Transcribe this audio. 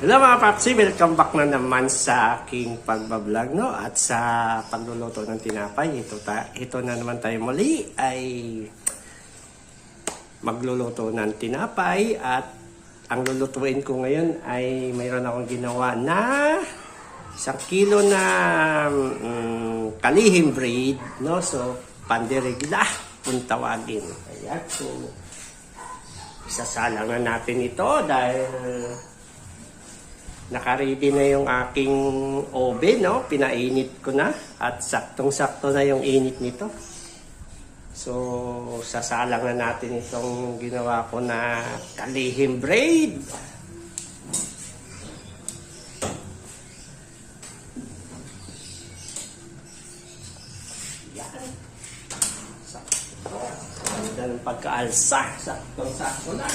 Hello mga papsi, welcome back na naman sa aking pagbablog, no? At sa pagluluto ng tinapay. Ito na naman tayo muli ay magluluto ng tinapay. At ang lulutuin ko ngayon ay mayroon akong ginawa na 1 kilo na kalihim bread, no? So pandirigla kung tawagin. Ayan, so isasalang na natin ito dahil naka-ready na yung aking oven, no? Pinainit ko na at saktong-sakto na yung init nito. So, sasalang na natin itong ginawa ko na kalihim bread. Yan. Sakto. Ganda ng pagkaalsa. Saktong-sakto na.